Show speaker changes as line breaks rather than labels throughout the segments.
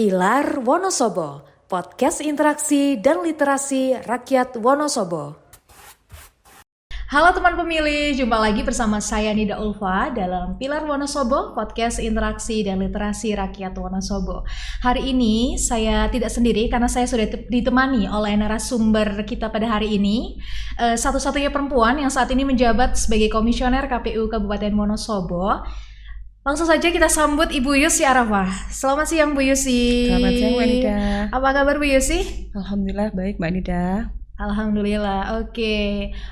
Pilar Wonosobo, podcast interaksi dan literasi rakyat Wonosobo. Halo teman pemilih, jumpa lagi bersama saya Nida Ulfa dalam Pilar Wonosobo, podcast interaksi dan literasi rakyat Wonosobo. Hari ini saya tidak sendiri karena saya sudah ditemani oleh narasumber kita pada hari ini, satu-satunya perempuan yang saat ini menjabat sebagai komisioner KPU Kabupaten Wonosobo. Langsung saja kita sambut Ibu Yusi Arafah. Selamat siang Bu Yusi.
Selamat siang Mbak Nida.
Apa kabar Bu Yusi?
Alhamdulillah baik Mbak Nida.
Alhamdulillah, oke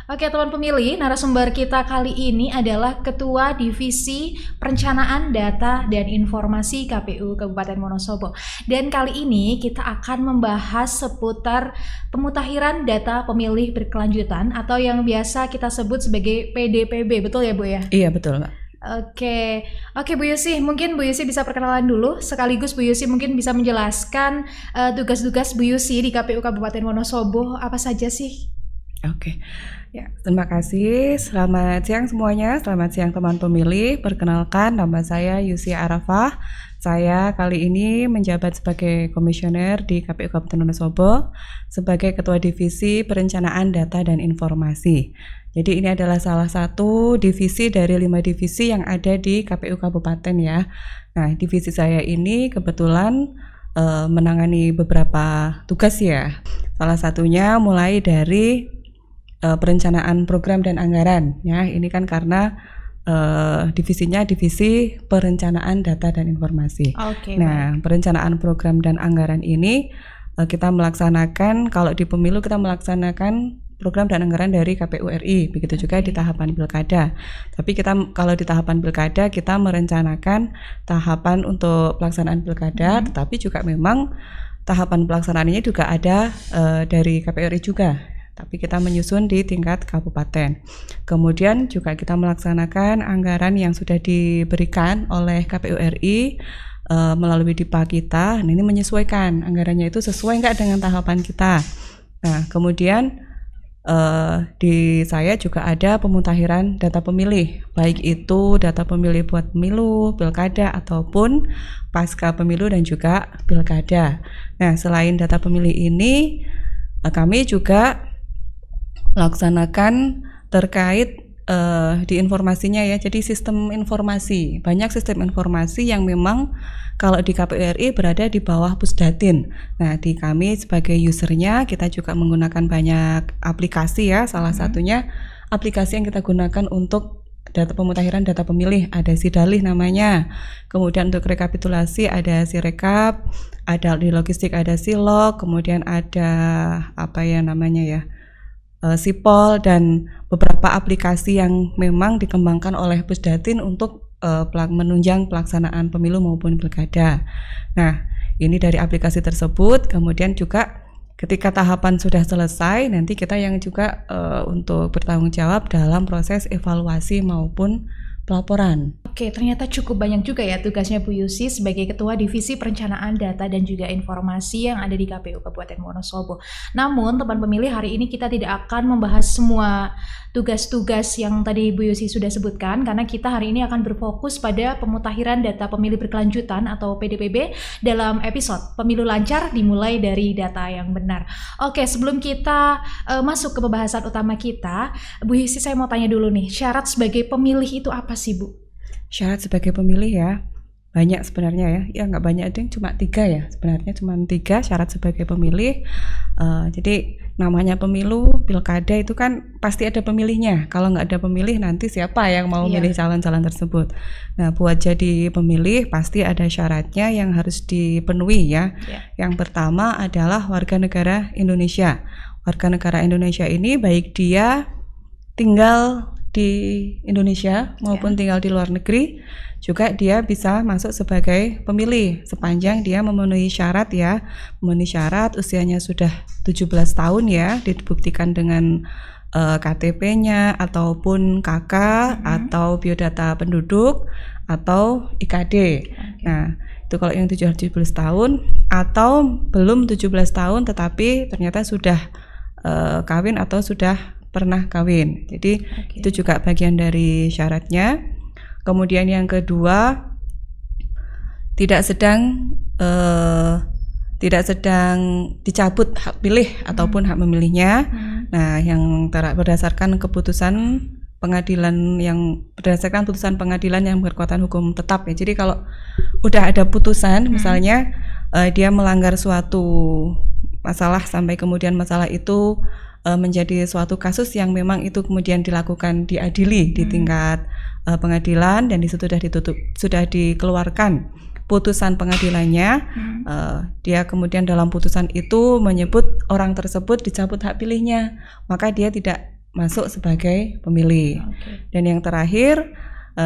teman pemilih, narasumber kita kali ini adalah Ketua Divisi Perencanaan Data dan Informasi KPU Kabupaten Wonosobo. Dan kali ini kita akan membahas seputar pemutakhiran data pemilih berkelanjutan atau yang biasa kita sebut sebagai PDPB, betul ya Bu ya?
Iya betul Mbak.
Oke Bu Yusi, mungkin Bu Yusi bisa perkenalan dulu, sekaligus Bu Yusi mungkin bisa menjelaskan tugas-tugas Bu Yusi di KPU Kabupaten Wonosobo apa saja sih?
Oke, ya terima kasih. Selamat siang semuanya, selamat siang teman pemilih. Perkenalkan, nama saya Yusi Arafah. Saya kali ini menjabat sebagai komisioner di KPU Kabupaten Wonosobo sebagai Ketua Divisi Perencanaan Data dan Informasi. Jadi ini adalah salah satu divisi dari 5 divisi yang ada di KPU Kabupaten ya. Nah, divisi saya ini kebetulan menangani beberapa tugas ya. Salah satunya mulai dari perencanaan program dan anggaran ya. Ini kan karena divisinya divisi perencanaan data dan informasi. Nah, perencanaan program dan anggaran ini kita melaksanakan, kalau di pemilu kita melaksanakan program dan anggaran dari KPU RI, begitu juga di tahapan pilkada. Tapi kita kalau di tahapan pilkada kita merencanakan tahapan untuk pelaksanaan pilkada, tetapi juga memang tahapan pelaksanaannya juga ada dari KPU RI juga. Tapi kita menyusun di tingkat kabupaten. Kemudian juga kita melaksanakan anggaran yang sudah diberikan oleh KPU RI melalui DIPA kita. Nah, ini menyesuaikan anggarannya itu sesuai nggak dengan tahapan kita. Nah, kemudian di saya juga ada pemutakhiran data pemilih, baik itu data pemilih buat pemilu, pilkada ataupun pasca pemilu dan juga pilkada. Nah, selain data pemilih ini, kami juga melaksanakan terkait di informasinya ya, jadi sistem informasi, banyak sistem informasi yang memang kalau di KPU RI berada di bawah Pusdatin. Nah, di kami sebagai usernya kita juga menggunakan banyak aplikasi ya, salah satunya aplikasi yang kita gunakan untuk data pemutakhiran data pemilih ada Sidalih namanya, kemudian untuk rekapitulasi ada Sirekap, ada di logistik ada Silog, kemudian ada apa ya namanya ya, Sipol, dan beberapa aplikasi yang memang dikembangkan oleh Pusdatin untuk menunjang pelaksanaan pemilu maupun pilkada. Nah, ini dari aplikasi tersebut. Kemudian juga ketika tahapan sudah selesai, nanti kita yang juga untuk bertanggung jawab dalam proses evaluasi maupun pelaporan.
Oke, ternyata cukup banyak juga ya tugasnya Bu Yusi sebagai Ketua Divisi Perencanaan Data dan juga Informasi yang ada di KPU Kabupaten Wonosobo. Namun, teman pemilih, hari ini kita tidak akan membahas semua tugas-tugas yang tadi Bu Yusi sudah sebutkan, karena kita hari ini akan berfokus pada pemutakhiran data pemilih berkelanjutan atau PDPB dalam episode Pemilu Lancar dimulai dari data yang benar. Oke, sebelum kita masuk ke pembahasan utama kita, Bu Yusi, saya mau tanya dulu nih, syarat sebagai pemilih itu apa sih Bu?
Syarat sebagai pemilih ya banyak sebenarnya ya nggak banyak, itu cuma 3 ya, sebenarnya cuma 3 syarat sebagai pemilih. Jadi namanya pemilu, pilkada itu kan pasti ada pemilihnya. Kalau nggak ada pemilih nanti siapa yang mau milih calon-calon tersebut. Nah, buat jadi pemilih pasti ada syaratnya yang harus dipenuhi ya. Yang pertama adalah warga negara Indonesia. Warga negara Indonesia ini baik dia tinggal di Indonesia maupun tinggal di luar negeri, juga dia bisa masuk sebagai pemilih sepanjang dia memenuhi syarat ya, memenuhi syarat usianya sudah 17 tahun ya, dibuktikan dengan KTP-nya ataupun KK atau biodata penduduk atau IKD. Nah, itu kalau yang 17 tahun atau belum 17 tahun tetapi ternyata sudah kawin atau sudah pernah kawin. Jadi itu juga bagian dari syaratnya. Kemudian yang kedua, tidak sedang dicabut hak pilih ataupun hak memilihnya. Nah, yang berdasarkan putusan pengadilan yang berkekuatan hukum tetap ya. Jadi kalau udah ada putusan, misalnya dia melanggar suatu masalah sampai kemudian masalah itu menjadi suatu kasus yang memang itu kemudian diadili di tingkat pengadilan, dan di situ sudah dikeluarkan putusan pengadilannya, dia kemudian dalam putusan itu menyebut orang tersebut dicabut hak pilihnya, maka dia tidak masuk sebagai pemilih. Dan yang terakhir,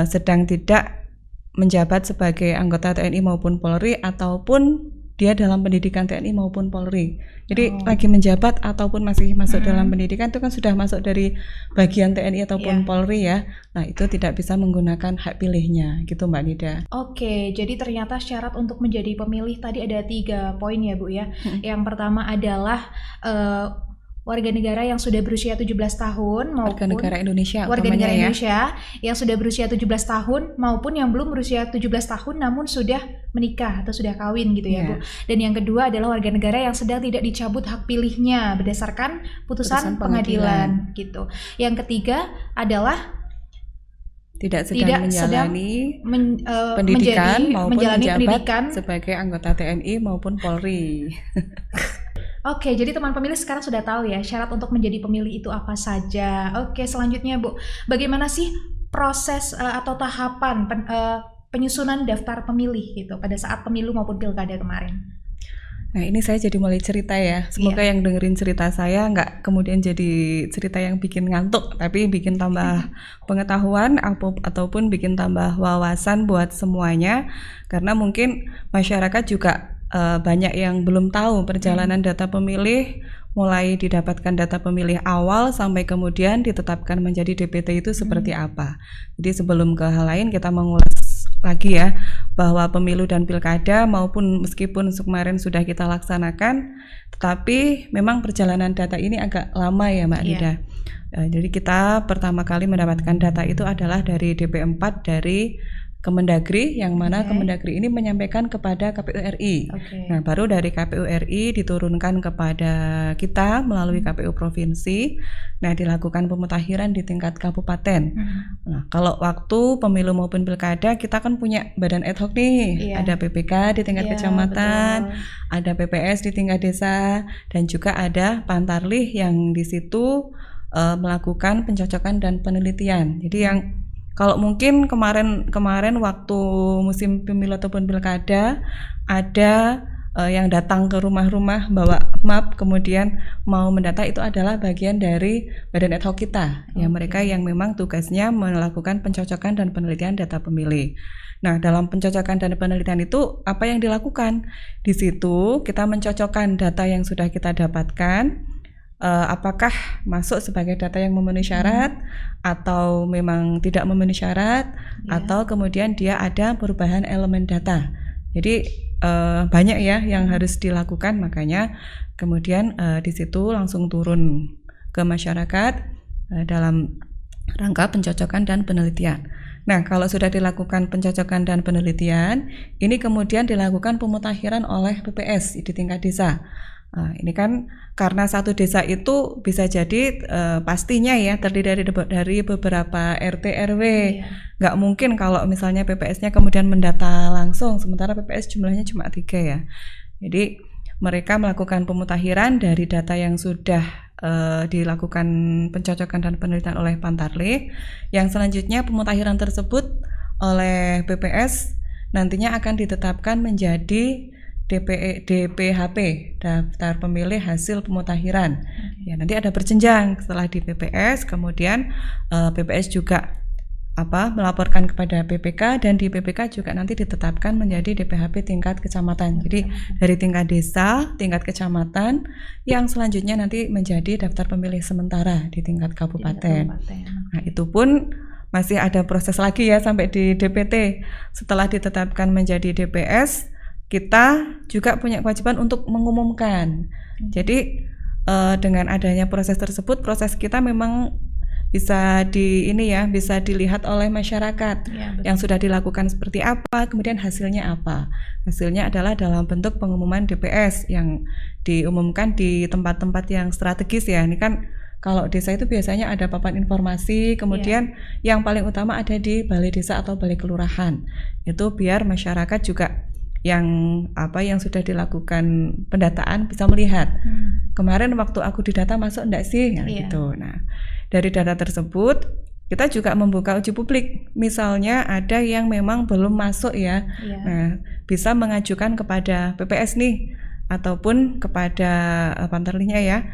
sedang tidak menjabat sebagai anggota TNI maupun Polri, ataupun dia dalam pendidikan TNI maupun Polri. Jadi lagi menjabat ataupun masih masuk dalam pendidikan, itu kan sudah masuk dari bagian TNI ataupun Polri ya. Nah, itu tidak bisa menggunakan hak pilihnya gitu Mbak Nida.
Oke, jadi ternyata syarat untuk menjadi pemilih tadi ada 3 poin ya Bu ya. Yang pertama adalah warga negara yang sudah berusia 17 tahun maupun
warga negara Indonesia
yang sudah berusia 17 tahun maupun yang belum berusia 17 tahun namun sudah menikah atau sudah kawin gitu ya Bu. Dan yang kedua adalah warga negara yang sedang tidak dicabut hak pilihnya berdasarkan putusan pengadilan gitu. Yang ketiga adalah
tidak menjalani pendidikan maupun menjabat sebagai anggota TNI maupun Polri.
Oke, jadi teman pemilih sekarang sudah tahu ya syarat untuk menjadi pemilih itu apa saja. Oke, selanjutnya Bu, bagaimana sih proses atau tahapan penyusunan daftar pemilih gitu pada saat pemilu maupun pilkada kemarin?
Nah, ini saya jadi mulai cerita ya. Semoga yang dengerin cerita saya nggak kemudian jadi cerita yang bikin ngantuk, tapi bikin tambah pengetahuan ataupun bikin tambah wawasan buat semuanya. Karena mungkin masyarakat juga banyak yang belum tahu perjalanan data pemilih, mulai didapatkan data pemilih awal sampai kemudian ditetapkan menjadi DPT itu seperti apa. Jadi sebelum ke hal lain, kita mengulas lagi ya bahwa pemilu dan pilkada maupun meskipun kemarin sudah kita laksanakan, tetapi memang perjalanan data ini agak lama ya Mbak Nida. Jadi kita pertama kali mendapatkan data itu adalah dari DP4 dari Kemendagri, yang mana Kemendagri ini menyampaikan kepada KPU RI. Nah, baru dari KPU RI diturunkan kepada kita melalui KPU provinsi. Nah, dilakukan pemutakhiran di tingkat kabupaten. Nah, kalau waktu pemilu maupun pilkada kita kan punya badan ad hoc nih. Ada PPK di tingkat kecamatan, ada PPS di tingkat desa, dan juga ada Pantarlih yang di situ melakukan pencocokan dan penelitian. Jadi yang kalau mungkin kemarin waktu musim pemilu ataupun pilkada ada yang datang ke rumah-rumah bawa map kemudian mau mendata, itu adalah bagian dari badan ad hoc kita, yang mereka yang memang tugasnya melakukan pencocokan dan penelitian data pemilih. Nah, dalam pencocokan dan penelitian itu apa yang dilakukan? Di situ kita mencocokkan data yang sudah kita dapatkan, apakah masuk sebagai data yang memenuhi syarat atau memang tidak memenuhi syarat, atau kemudian dia ada perubahan elemen data. Jadi banyak ya yang harus dilakukan, makanya kemudian di situ langsung turun ke masyarakat dalam rangka pencocokan dan penelitian. Nah, kalau sudah dilakukan pencocokan dan penelitian, ini kemudian dilakukan pemutakhiran oleh PPS di tingkat desa. Nah, ini kan karena satu desa itu bisa jadi pastinya ya terdiri dari beberapa RT RW. Nggak mungkin kalau misalnya PPS-nya kemudian mendata langsung, sementara PPS jumlahnya cuma 3 ya. Jadi mereka melakukan pemutakhiran dari data yang sudah dilakukan pencocokan dan penelitian oleh Pantarlih. Yang selanjutnya pemutakhiran tersebut oleh PPS nantinya akan ditetapkan menjadi DPHP, daftar pemilih hasil pemutakhiran. Ya, nanti ada berjenjang setelah di PPS, kemudian PPS juga melaporkan kepada PPK, dan di PPK juga nanti ditetapkan menjadi DPHP tingkat kecamatan. Jadi dari tingkat desa, tingkat kecamatan, yang selanjutnya nanti menjadi daftar pemilih sementara di tingkat kabupaten. Nah, itu pun masih ada proses lagi ya sampai di DPT. Setelah ditetapkan menjadi DPS, kita juga punya kewajiban untuk mengumumkan. Jadi dengan adanya proses tersebut, proses kita memang bisa bisa dilihat oleh masyarakat
Ya, betul.
yang sudah dilakukan seperti apa, kemudian hasilnya apa. Hasilnya adalah dalam bentuk pengumuman DPS yang diumumkan di tempat-tempat yang strategis ya. Ini kan kalau desa itu biasanya ada papan informasi, kemudian yang paling utama ada di balai desa atau balai kelurahan. Itu biar masyarakat juga yang sudah dilakukan pendataan bisa melihat. Kemarin waktu aku didata masuk enggak sih? Gitu. Nah, dari data tersebut kita juga membuka uji publik. Misalnya ada yang memang belum masuk ya. Nah, bisa mengajukan kepada PPS nih ataupun kepada panterlinya ya.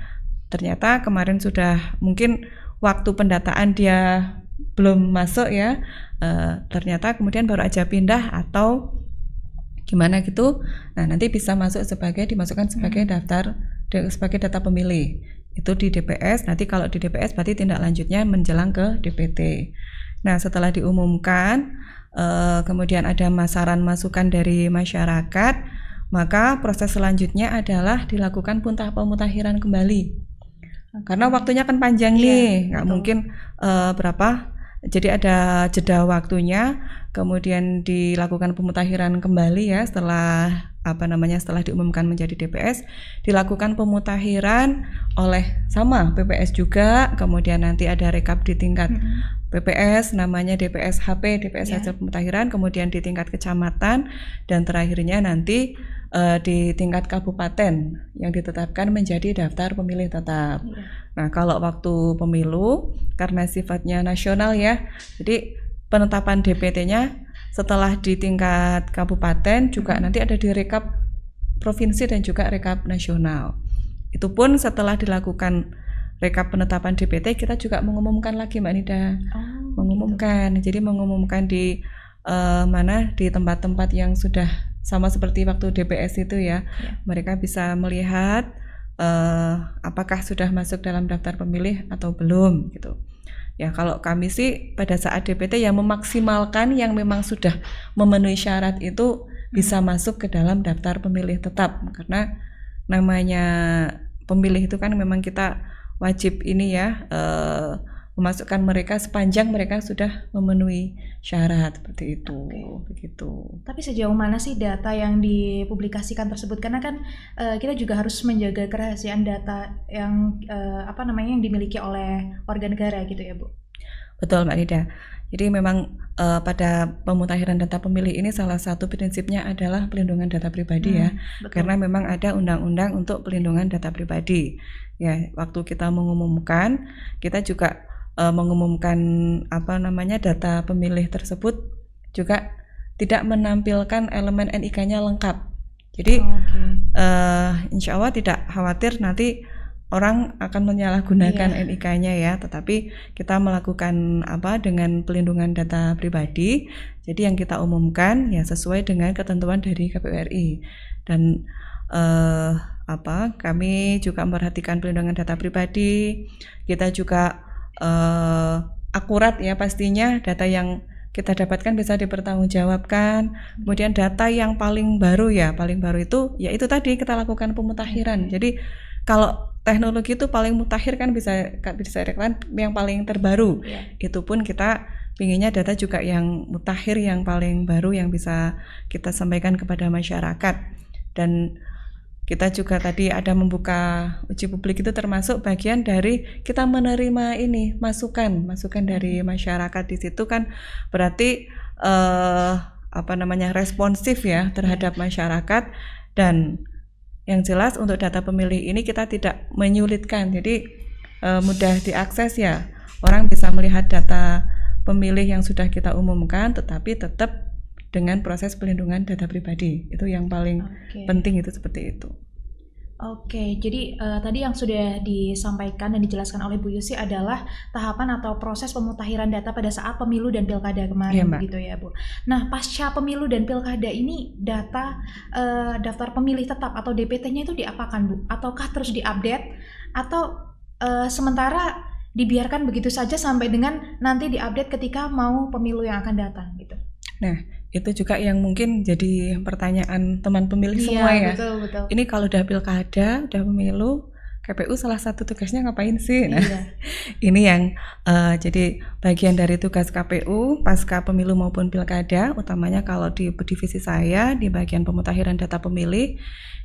Ternyata kemarin sudah mungkin waktu pendataan dia belum masuk ya. Ternyata kemudian baru aja pindah atau gimana gitu. Nah, nanti bisa dimasukkan sebagai sebagai data pemilih. Itu di DPS. Nanti kalau di DPS berarti tindak lanjutnya menjelang ke DPT. Nah, setelah diumumkan, kemudian ada saran masukan dari masyarakat, maka proses selanjutnya adalah dilakukan pemutahiran kembali. Karena waktunya kan panjang nih, nggak mungkin jadi ada jeda waktunya, kemudian dilakukan pemutahiran kembali ya setelah setelah diumumkan menjadi DPS, dilakukan pemutahiran oleh sama PPS juga, kemudian nanti ada rekap di tingkat PPS namanya DPS HP, DPS hasil pemutahiran, kemudian di tingkat kecamatan, dan terakhirnya nanti di tingkat kabupaten yang ditetapkan menjadi daftar pemilih tetap. Nah, kalau waktu pemilu karena sifatnya nasional ya, jadi penetapan DPT-nya setelah di tingkat kabupaten juga nanti ada di rekap provinsi dan juga rekap nasional. Itu pun setelah dilakukan rekap penetapan DPT kita juga mengumumkan lagi Mbak Nida. Mengumumkan. Gitu. Jadi mengumumkan di di tempat-tempat yang sudah sama seperti waktu DPS itu ya. Mereka bisa melihat apakah sudah masuk dalam daftar pemilih atau belum gitu. Ya, kalau kami sih pada saat DPT yang memaksimalkan yang memang sudah memenuhi syarat itu bisa masuk ke dalam daftar pemilih tetap, karena namanya pemilih itu kan memang kita wajib memasukkan mereka sepanjang mereka sudah memenuhi syarat seperti itu. Begitu.
Tapi sejauh mana sih data yang dipublikasikan tersebut? Karena kan kita juga harus menjaga kerahasiaan data yang yang dimiliki oleh warga negara gitu ya, Bu.
Betul, Mbak Nida. Jadi memang pada pemutakhiran data pemilih ini salah satu prinsipnya adalah pelindungan data pribadi ya. Betul. Karena memang ada undang-undang untuk pelindungan data pribadi. Ya, waktu kita mengumumkan, kita juga mengumumkan data pemilih tersebut juga tidak menampilkan elemen NIK-nya lengkap. Jadi insya Allah tidak khawatir nanti orang akan menyalahgunakan NIK-nya ya, tetapi kita melakukan dengan pelindungan data pribadi. Jadi yang kita umumkan ya sesuai dengan ketentuan dari KPU RI, dan kami juga memperhatikan pelindungan data pribadi. Kita juga akurat ya, pastinya data yang kita dapatkan bisa dipertanggungjawabkan. Kemudian data yang paling baru itu tadi kita lakukan pemutakhiran. Jadi kalau teknologi itu paling mutakhir kan bisa dikatakan yang paling terbaru. Itu pun kita pinginnya data juga yang mutakhir, yang paling baru yang bisa kita sampaikan kepada masyarakat. Dan kita juga tadi ada membuka uji publik, itu termasuk bagian dari kita menerima masukan dari masyarakat. Di situ kan berarti responsif ya terhadap masyarakat. Dan yang jelas untuk data pemilih ini kita tidak menyulitkan, jadi mudah diakses ya. Orang bisa melihat data pemilih yang sudah kita umumkan, tetapi tetap dengan proses pelindungan data pribadi. Itu yang paling penting, itu seperti itu.
Jadi tadi yang sudah disampaikan dan dijelaskan oleh Bu Yusi adalah tahapan atau proses pemutakhiran data pada saat pemilu dan pilkada kemarin, begitu ya Bu. Nah, pasca pemilu dan pilkada ini data daftar pemilih tetap atau DPT-nya itu diapakan Bu? Ataukah terus diupdate atau sementara dibiarkan begitu saja sampai dengan nanti diupdate ketika mau pemilu yang akan datang gitu?
Nah, itu juga yang mungkin jadi pertanyaan teman pemilih semua ya.
Betul.
Ini kalau udah pilkada, udah pemilu, KPU salah satu tugasnya ngapain sih? Nah,
Iya.
ini yang jadi bagian dari tugas KPU pasca pemilu maupun pilkada, utamanya kalau di divisi saya di bagian pemutakhiran data pemilih.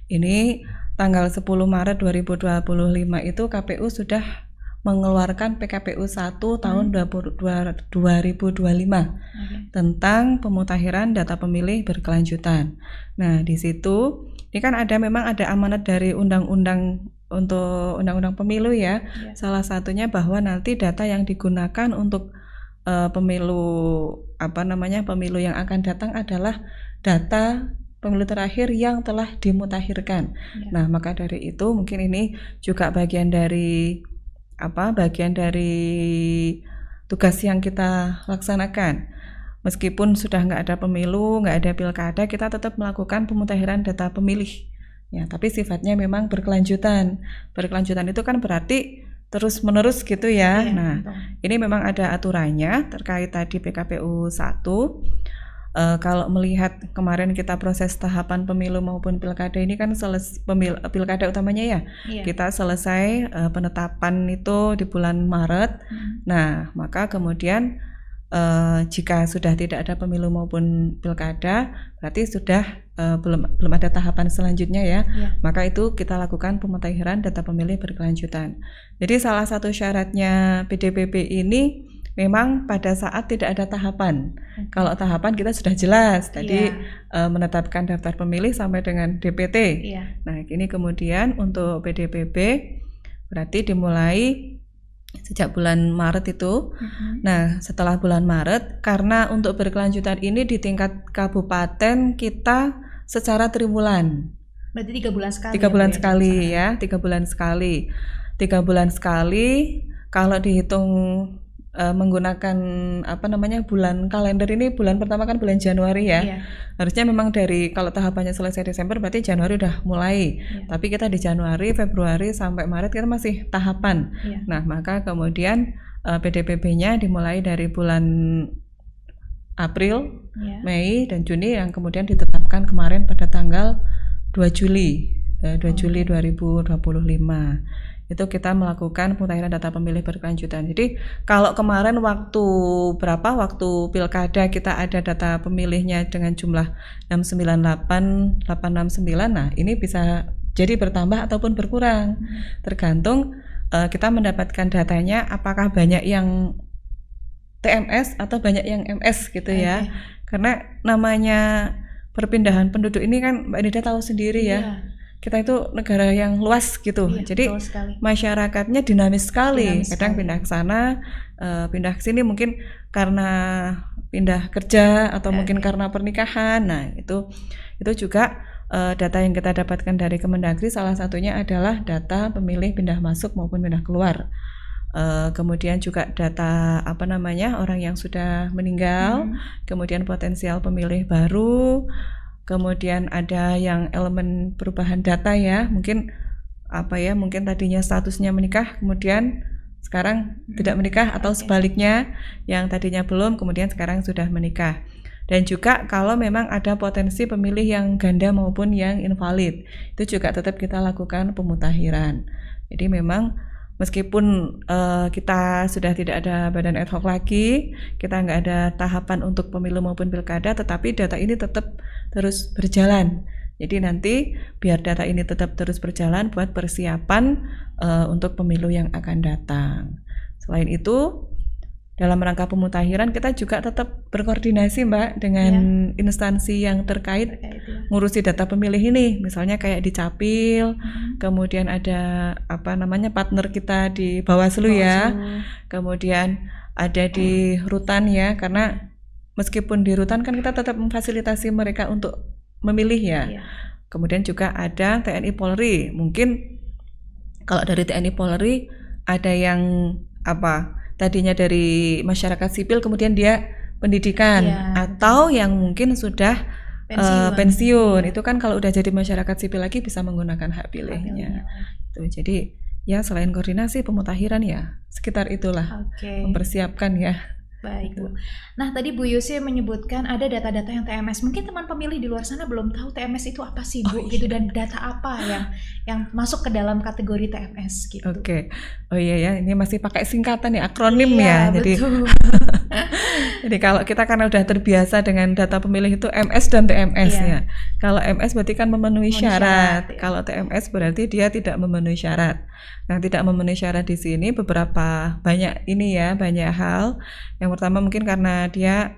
Ini tanggal 10 Maret 2025 itu KPU sudah mengeluarkan PKPU 1 tahun 2025 tentang pemutakhiran data pemilih berkelanjutan. Nah, di situ ini kan memang ada amanat dari undang-undang untuk undang-undang pemilu ya. Salah satunya bahwa nanti data yang digunakan untuk pemilu pemilu yang akan datang adalah data pemilu terakhir yang telah dimutakhirkan. Nah, maka dari itu mungkin ini juga bagian dari tugas yang kita laksanakan. Meskipun sudah nggak ada pemilu, nggak ada pilkada, kita tetap melakukan pemutakhiran data pemilih. Ya, tapi sifatnya memang berkelanjutan. Berkelanjutan itu kan berarti terus-menerus gitu ya. Nah, ini memang ada aturannya terkait tadi PKPU 1. Kalau melihat kemarin kita proses tahapan pemilu maupun pilkada ini kan pilkada utamanya ya, kita selesai penetapan itu di bulan Maret. Nah, maka kemudian jika sudah tidak ada pemilu maupun pilkada, berarti sudah belum ada tahapan selanjutnya ya. Maka itu kita lakukan pemutakhiran data pemilih berkelanjutan. Jadi salah satu syaratnya PDPB ini memang pada saat tidak ada tahapan. Kalau tahapan kita sudah jelas tadi menetapkan daftar pemilih sampai dengan DPT. Nah, ini kemudian untuk PDPB berarti dimulai sejak bulan Maret itu. Nah, setelah bulan Maret, karena untuk berkelanjutan ini di tingkat kabupaten kita secara triwulan.
Berarti 3 bulan sekali.
3 bulan sekali ya, 3 bulan sekali. 3 bulan sekali kalau dihitung menggunakan bulan kalender ini, bulan pertama kan bulan Januari ya. Harusnya memang kalau tahapannya selesai Desember berarti Januari udah mulai. Tapi kita di Januari, Februari sampai Maret kita masih tahapan. Nah, maka kemudian PDPB-nya dimulai dari bulan April, Mei dan Juni yang kemudian ditetapkan kemarin pada tanggal 2 Juli 2025. Itu kita melakukan pemutakhiran data pemilih berkelanjutan. Jadi kalau kemarin waktu pilkada kita ada data pemilihnya dengan jumlah 698.869, nah ini bisa jadi bertambah ataupun berkurang tergantung kita mendapatkan datanya apakah banyak yang TMS atau banyak yang MS gitu ya. Karena namanya perpindahan penduduk ini kan Mbak Nida tahu sendiri ya. Kita itu negara yang luas gitu, jadi masyarakatnya dinamis sekali. Kadang pindah ke sana, pindah ke sini mungkin karena pindah kerja atau mungkin karena pernikahan. Nah, itu juga data yang kita dapatkan dari Kemendagri salah satunya adalah data pemilih pindah masuk maupun pindah keluar. Kemudian juga data orang yang sudah meninggal, kemudian potensial pemilih baru. Kemudian ada yang elemen perubahan data ya, mungkin tadinya statusnya menikah kemudian sekarang tidak menikah atau sebaliknya yang tadinya belum kemudian sekarang sudah menikah. Dan juga kalau memang ada potensi pemilih yang ganda maupun yang invalid, itu juga tetap kita lakukan pemutakhiran. Jadi memang meskipun kita sudah tidak ada badan ad hoc lagi, kita nggak ada tahapan untuk pemilu maupun pilkada, tetapi data ini tetap terus berjalan. Jadi nanti biar data ini tetap terus berjalan buat persiapan untuk pemilu yang akan datang. Selain itu, dalam rangka pemutakhiran kita juga tetap berkoordinasi Mbak dengan instansi yang terkait ngurusi data pemilih ini. Misalnya kayak di Capil, kemudian ada partner kita di Bawaslu ya. Kemudian ada di Rutan ya, karena meskipun di Rutan kan kita tetap memfasilitasi mereka untuk memilih ya. Kemudian juga ada TNI Polri. Mungkin kalau dari TNI Polri ada yang tadinya dari masyarakat sipil kemudian dia pendidikan atau yang mungkin sudah pensiun. Itu kan kalau udah jadi masyarakat sipil lagi bisa menggunakan hak pilihnya. Jadi ya selain koordinasi pemutakhiran ya sekitar itulah mempersiapkan ya.
Baik Bu. Nah tadi Bu Yusi menyebutkan ada data-data yang TMS. Mungkin teman pemilih di luar sana belum tahu TMS itu apa sih Bu, gitu, dan data apa yang masuk ke dalam kategori TMS gitu.
Oke. Oh iya ya, ini masih pakai singkatan ya, akronim
Iya,
ya. Jadi
betul.
jadi kalau kita karena udah terbiasa dengan data pemilih itu MS dan TMS
Iya.
ya. Kalau MS berarti kan memenuhi
Memenuhi
syarat.
syarat, ya.
Kalau TMS berarti dia tidak memenuhi syarat. Nah, tidak memenuhi syarat di sini beberapa banyak ini ya, banyak hal. Yang pertama mungkin karena dia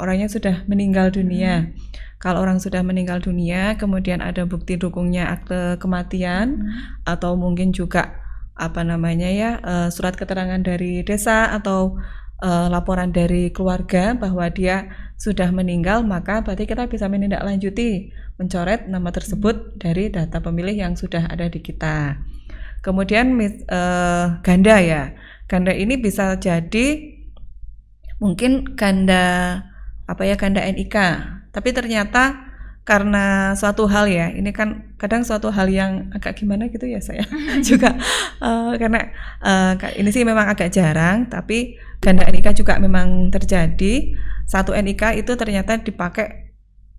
orangnya sudah meninggal dunia. Kalau orang sudah meninggal dunia, kemudian ada bukti dukungnya akte kematian, atau mungkin juga apa namanya ya, surat keterangan dari desa atau laporan dari keluarga bahwa dia sudah meninggal, maka berarti kita bisa menindaklanjuti mencoret nama tersebut dari data pemilih yang sudah ada di kita. Kemudian ganda ya, ganda ini bisa jadi mungkin ganda ganda NIK, tapi ternyata karena suatu hal ya, ini kan kadang suatu hal yang agak gimana gitu ya saya juga karena ini sih memang agak jarang, tapi ganda NIK juga memang terjadi. Satu NIK itu ternyata dipakai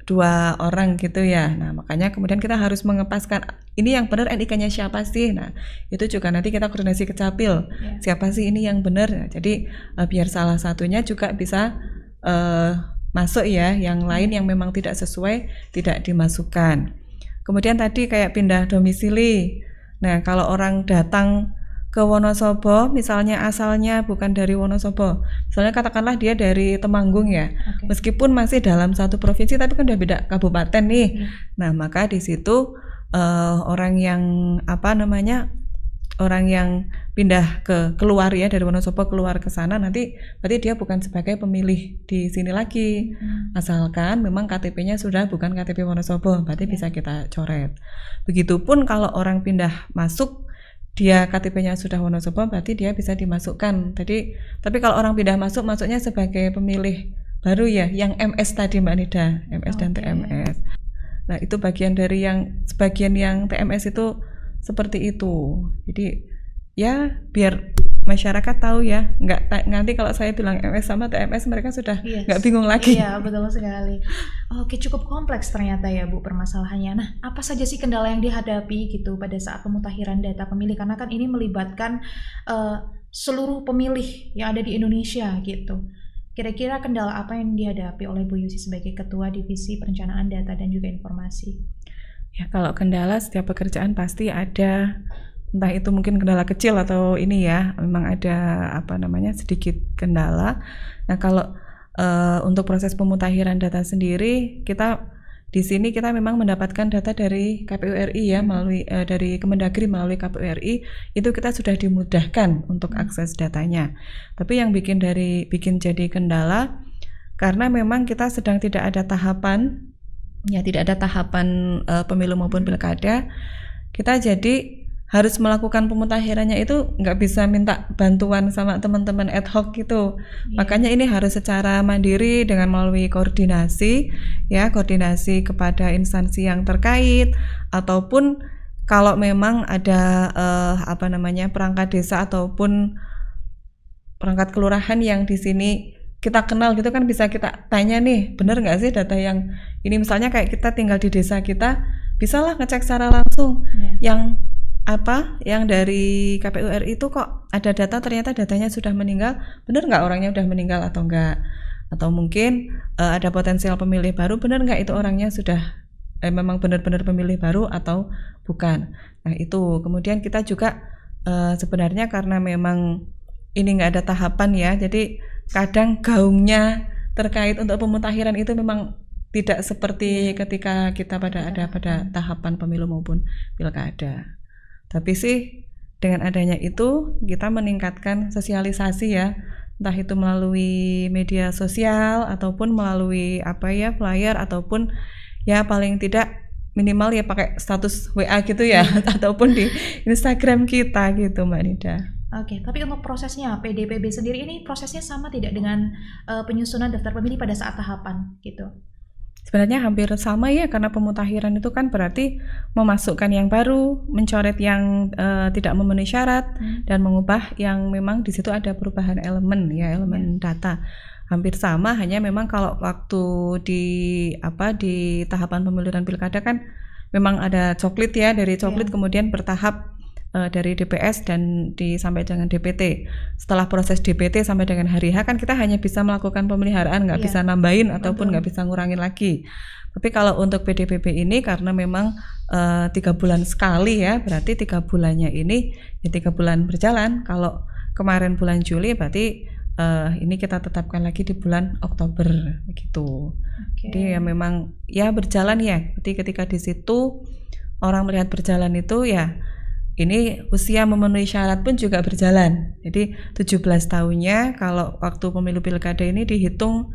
2 orang gitu ya. Nah, makanya kemudian kita harus mengepaskan ini yang benar NIK-nya siapa sih. Nah, itu juga nanti kita koordinasi ke Capil. Siapa sih ini yang benar. Nah, jadi biar salah satunya juga bisa masuk ya, yang lain yang memang tidak sesuai tidak dimasukkan. Kemudian tadi kayak pindah domisili. Nah, kalau orang datang ke Wonosobo, misalnya asalnya bukan dari Wonosobo, misalnya katakanlah dia dari Temanggung ya, meskipun masih dalam satu provinsi tapi kan udah beda kabupaten nih. Nah, maka di situ orang yang orang yang pindah keluar ya dari Wonosobo keluar ke sana, nanti berarti dia bukan sebagai pemilih di sini lagi, asalkan memang KTP-nya sudah bukan KTP Wonosobo, berarti bisa kita coret. Begitupun kalau orang pindah masuk, dia KTP-nya sudah Wonosobo, berarti dia bisa dimasukkan. Tapi kalau orang pindah masuk, masuknya sebagai pemilih baru ya, yang MS tadi Mbak Nida, MS dan TMS. Nah, itu bagian dari sebagian yang TMS itu seperti itu. Jadi ya biar masyarakat tahu ya, nanti kalau saya bilang MS sama TMS mereka sudah nggak bingung lagi.
Iya, betul sekali. Oke, cukup kompleks ternyata ya Bu permasalahannya. Nah, apa saja sih kendala yang dihadapi gitu pada saat pemutakhiran data pemilih? Karena kan ini melibatkan seluruh pemilih yang ada di Indonesia gitu. Kira-kira kendala apa yang dihadapi oleh Bu Yusi sebagai Ketua Divisi Perencanaan Data dan juga Informasi?
Ya, kalau kendala setiap pekerjaan pasti ada, entah itu mungkin kendala kecil atau ini ya, memang ada sedikit kendala. Nah, kalau untuk proses pemutakhiran data sendiri, di sini kita memang mendapatkan data dari KPU RI ya, melalui dari Kemendagri melalui KPU RI, itu kita sudah dimudahkan untuk akses datanya. Tapi yang bikin jadi kendala karena memang kita sedang tidak ada tahapan pemilu maupun pilkada, kita jadi harus melakukan pemutakhirannya itu nggak bisa minta bantuan sama teman-teman ad hoc gitu. Makanya ini harus secara mandiri dengan melalui koordinasi kepada instansi yang terkait, ataupun kalau memang ada perangkat desa ataupun perangkat kelurahan yang di sini kita kenal gitu kan, bisa kita tanya nih, bener nggak sih data yang ini, misalnya kayak kita tinggal di desa kita, bisalah ngecek secara langsung yang dari KPU RI itu kok ada data, ternyata datanya sudah meninggal, bener nggak orangnya udah meninggal atau enggak, atau mungkin ada potensial pemilih baru, bener nggak itu orangnya sudah memang benar-benar pemilih baru atau bukan. Nah, itu kemudian kita juga sebenarnya karena memang ini nggak ada tahapan ya, jadi kadang gaungnya terkait untuk pemutakhiran itu memang tidak seperti ketika kita pada tahapan pemilu maupun pilkada. Tapi sih dengan adanya itu kita meningkatkan sosialisasi ya, entah itu melalui media sosial ataupun melalui flyer, ataupun ya paling tidak minimal ya pakai status WA gitu ya, ataupun di Instagram kita gitu Mbak Nida.
Oke, tapi untuk prosesnya PDPB sendiri ini prosesnya sama tidak dengan penyusunan daftar pemilih pada saat tahapan gitu?
Sebenarnya hampir sama ya, karena pemutakhiran itu kan berarti memasukkan yang baru, mencoret yang tidak memenuhi syarat, dan mengubah yang memang di situ ada perubahan elemen data. Hampir sama, hanya memang kalau waktu di tahapan pemilu dan pilkada kan memang ada coklit ya, dari coklit
Iya.
kemudian bertahap dari DPS dan sampai dengan DPT. Setelah proses DPT sampai dengan hari H kan kita hanya bisa melakukan pemeliharaan, nggak
Iya,
bisa nambahin ataupun
betul.
nggak bisa ngurangin lagi. Tapi kalau untuk PDPP ini karena memang 3 bulan sekali ya, berarti 3 bulannya ini ya 3 bulan berjalan. Kalau kemarin bulan Juli berarti ini kita tetapkan lagi di bulan Oktober begitu.
Oke.
Jadi ya memang ya berjalan ya. Jadi ketika di situ orang melihat berjalan itu ya ini usia memenuhi syarat pun juga berjalan. Jadi 17 tahunnya kalau waktu pemilu pilkada ini dihitung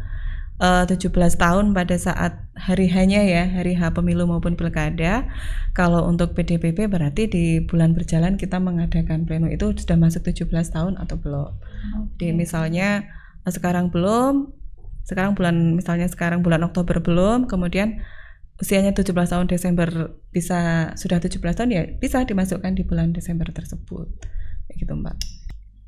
17 tahun pada saat hari H-nya ya, hari H pemilu maupun pilkada. Kalau untuk PDPP berarti di bulan berjalan kita mengadakan pleno itu sudah masuk 17 tahun atau belum. Jadi misalnya sekarang belum, sekarang bulan Oktober belum, kemudian usianya 17 tahun Desember sudah 17 tahun ya bisa dimasukkan di bulan Desember tersebut. Kayak gitu, Mbak.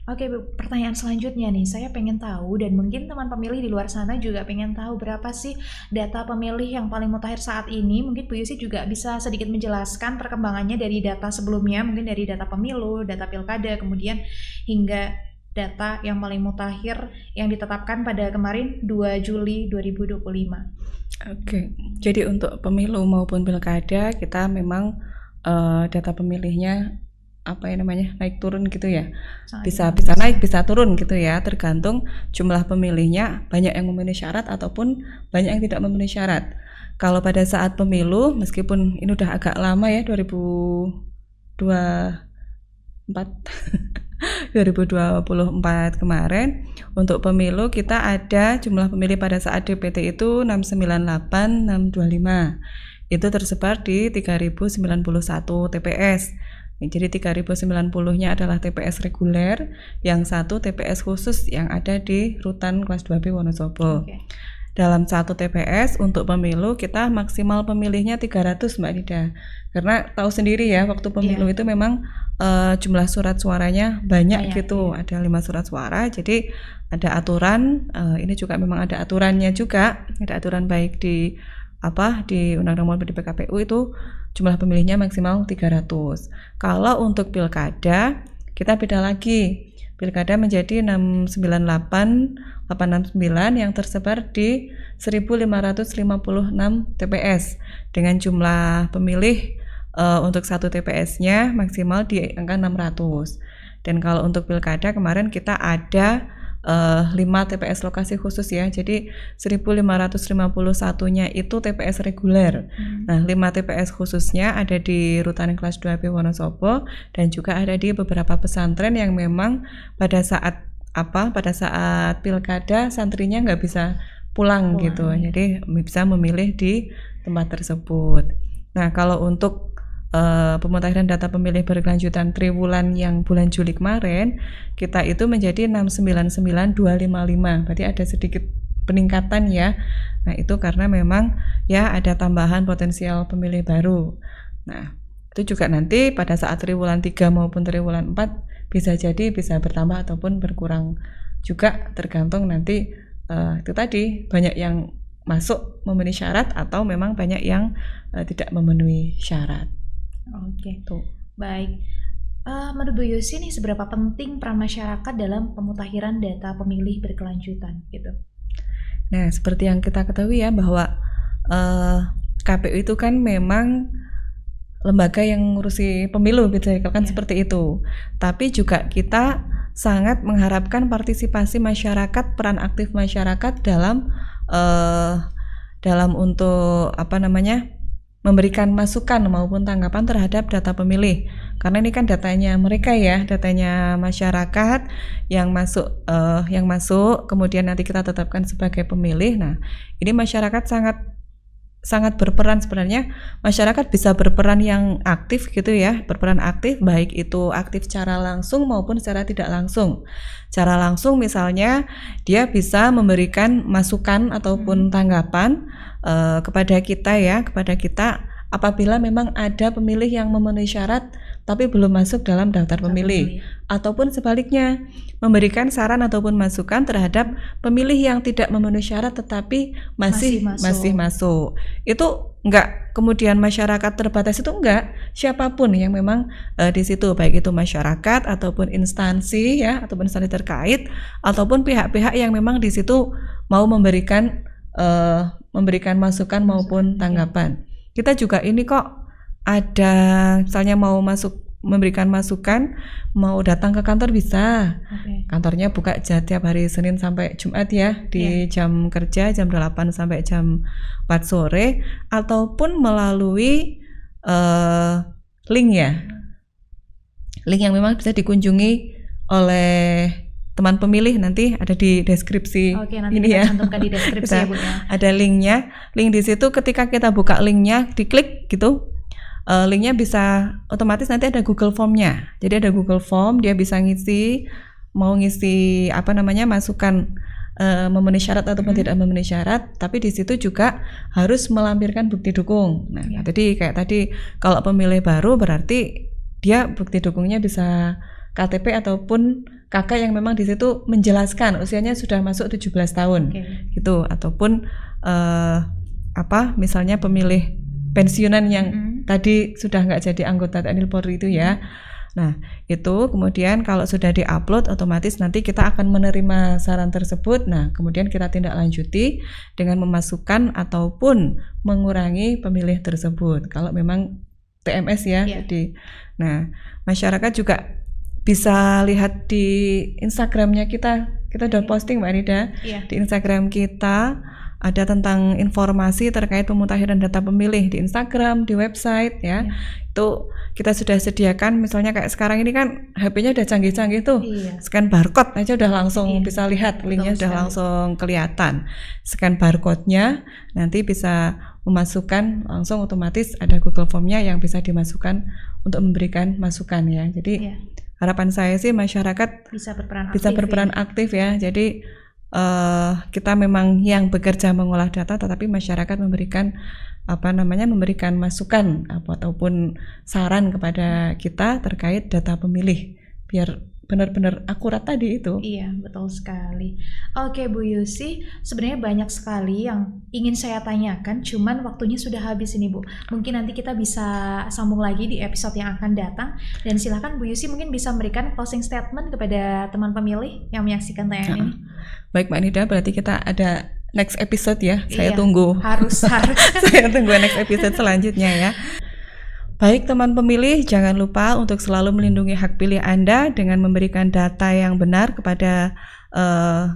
Oke, Bu, pertanyaan selanjutnya nih, saya pengen tahu dan mungkin teman pemilih di luar sana juga pengen tahu berapa sih data pemilih yang paling mutakhir saat ini. Mungkin Bu Yusi juga bisa sedikit menjelaskan perkembangannya dari data sebelumnya, mungkin dari data pemilu, data pilkada, kemudian hingga data yang paling mutakhir yang ditetapkan pada kemarin 2 Juli 2025.
Oke, jadi untuk pemilu maupun pilkada kita memang data pemilihnya naik turun gitu ya, bisa naik bisa turun gitu ya, tergantung jumlah pemilihnya banyak yang memenuhi syarat ataupun banyak yang tidak memenuhi syarat. Kalau pada saat pemilu, meskipun ini udah agak lama ya 2024 kemarin, untuk pemilu kita ada jumlah pemilih pada saat DPT itu 698.625, itu tersebar di 3091 TPS. Jadi 3090-nya adalah TPS reguler, yang satu TPS khusus yang ada di Rutan kelas 2B Wonosobo. Dalam satu TPS untuk pemilu kita maksimal pemilihnya 300, Mbak Nida. Karena tahu sendiri ya, waktu pemilu itu memang jumlah surat suaranya banyak gitu, ada 5 surat suara. Jadi ada aturan, ini juga memang ada aturannya juga, ada aturan baik di Undang-Undang Nomor PKPU itu jumlah pemilihnya maksimal 300. Kalau untuk pilkada kita beda lagi. Pilkada menjadi 698.869 yang tersebar di 1.556 TPS dengan jumlah pemilih untuk satu TPS-nya maksimal di angka 600. Dan kalau untuk pilkada kemarin kita ada 5 TPS lokasi khusus ya, jadi 1.551-nya itu TPS reguler. Nah, 5 TPS khususnya ada di Rutan kelas 2B Wonosobo dan juga ada di beberapa pesantren yang memang pada saat pilkada santrinya nggak bisa pulang gitu, jadi bisa memilih di tempat tersebut. Nah, kalau untuk pemutakhiran data pemilih berkelanjutan triwulan yang bulan Juli kemarin kita itu menjadi 699.255, berarti ada sedikit peningkatan ya. Nah, itu karena memang ya ada tambahan potensial pemilih baru. Nah, itu juga nanti pada saat triwulan 3 maupun triwulan 4 bisa bertambah ataupun berkurang juga, tergantung nanti itu tadi banyak yang masuk memenuhi syarat atau memang banyak yang tidak memenuhi syarat.
Oke, baik. Menurut Bu Yusi nih, seberapa penting peran masyarakat dalam pemutakhiran data pemilih berkelanjutan gitu?
Nah, seperti yang kita ketahui ya bahwa KPU itu kan memang lembaga yang ngurusi pemilu, bisa dikatakan seperti itu. Tapi juga kita sangat mengharapkan partisipasi masyarakat, peran aktif masyarakat dalam untuk memberikan masukan maupun tanggapan terhadap data pemilih. Karena ini kan datanya mereka ya, datanya masyarakat yang masuk kemudian nanti kita tetapkan sebagai pemilih. Nah, ini masyarakat sangat berperan sebenarnya. Masyarakat bisa berperan yang aktif gitu ya, berperan aktif, baik itu aktif secara langsung maupun secara tidak langsung. Secara langsung misalnya dia bisa memberikan masukan ataupun tanggapan kepada kita apabila memang ada pemilih yang memenuhi syarat tapi belum masuk dalam daftar pemilih, ataupun sebaliknya memberikan saran ataupun masukan terhadap pemilih yang tidak memenuhi syarat tetapi masih masuk. Itu enggak kemudian masyarakat terbatas itu enggak, siapapun yang memang di situ, baik itu masyarakat ataupun instansi ya, ataupun instansi terkait ataupun pihak-pihak yang memang di situ mau memberikan masukan maupun tanggapan. Kita juga ini kok ada misalnya mau memberikan masukan, mau datang ke kantor bisa. Kantornya buka tiap hari Senin sampai Jumat ya, di jam kerja jam 8 sampai jam 4 sore, ataupun melalui link ya. Link yang memang bisa dikunjungi oleh teman pemilih, nanti ada di deskripsi.
Oke, nanti
ini
kita
ya.
cantumkan di deskripsi ya Bu ya.
Ada linknya. Link di situ ketika kita buka linknya, diklik gitu. Linknya bisa otomatis nanti ada Google Form-nya. Jadi ada Google Form, dia bisa mau ngisi masukan memenuhi syarat ataupun tidak memenuhi syarat, tapi di situ juga harus melampirkan bukti dukung. Nah, jadi kayak tadi kalau pemilih baru berarti dia bukti dukungnya bisa KTP ataupun KK yang memang di situ menjelaskan usianya sudah masuk 17 tahun. Gitu, ataupun misalnya pemilih pensiunan yang tadi sudah nggak jadi anggota TNI Polri itu ya. Nah, itu kemudian kalau sudah diupload otomatis nanti kita akan menerima saran tersebut. Nah, kemudian kita tindak lanjuti dengan memasukkan ataupun mengurangi pemilih tersebut. Kalau memang TMS ya. Jadi, nah, masyarakat juga bisa lihat di Instagramnya kita udah posting Mbak Nida. Di Instagram kita ada tentang informasi terkait pemutahiran data pemilih di Instagram, di website ya. Itu kita sudah sediakan, misalnya kayak sekarang ini kan HP-nya udah canggih-canggih tuh. Scan barcode aja udah langsung bisa lihat, linknya udah langsung kelihatan. Scan barcode-nya nanti bisa memasukkan langsung, otomatis ada Google Form-nya yang bisa dimasukkan untuk memberikan masukan ya. Jadi harapan saya sih masyarakat bisa berperan aktif ya. Jadi kita memang yang bekerja mengolah data, tetapi masyarakat memberikan memberikan masukan ataupun saran kepada kita terkait data pemilih biar benar-benar akurat tadi itu.
Iya, betul sekali. Oke Bu Yusi, sebenarnya banyak sekali yang ingin saya tanyakan, cuman waktunya sudah habis ini Bu. Mungkin nanti kita bisa sambung lagi di episode yang akan datang. Dan silakan Bu Yusi mungkin bisa memberikan closing statement kepada teman pemilih yang menyaksikan tayangan ini.
Baik Mbak Nida, berarti kita ada next episode ya. Saya tunggu.
Harus.
Saya tunggu next episode selanjutnya ya. Baik teman pemilih, jangan lupa untuk selalu melindungi hak pilih Anda dengan memberikan data yang benar kepada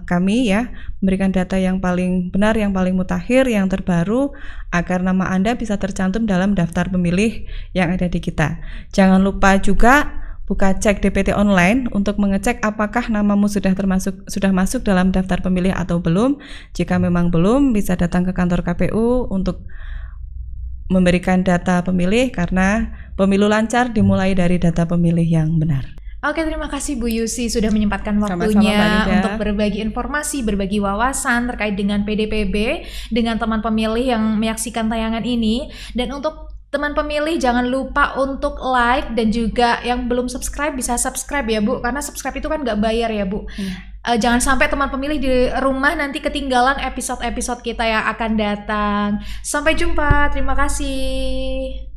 kami ya, memberikan data yang paling benar, yang paling mutakhir, yang terbaru, agar nama Anda bisa tercantum dalam daftar pemilih yang ada di kita. Jangan lupa juga buka cek DPT online untuk mengecek apakah namamu sudah masuk dalam daftar pemilih atau belum. Jika memang belum, bisa datang ke kantor KPU untuk memberikan data pemilih, karena pemilu lancar dimulai dari data pemilih yang benar.
Oke, terima kasih Bu Yusi sudah menyempatkan waktunya untuk berbagi informasi, berbagi wawasan terkait dengan PDPB dengan teman pemilih yang menyaksikan tayangan ini. Dan untuk teman pemilih jangan lupa untuk like, dan juga yang belum subscribe bisa subscribe ya Bu, karena subscribe itu kan nggak bayar ya Bu. Jangan sampai teman pemilih di rumah nanti ketinggalan episode-episode kita yang akan datang. Sampai jumpa, terima kasih.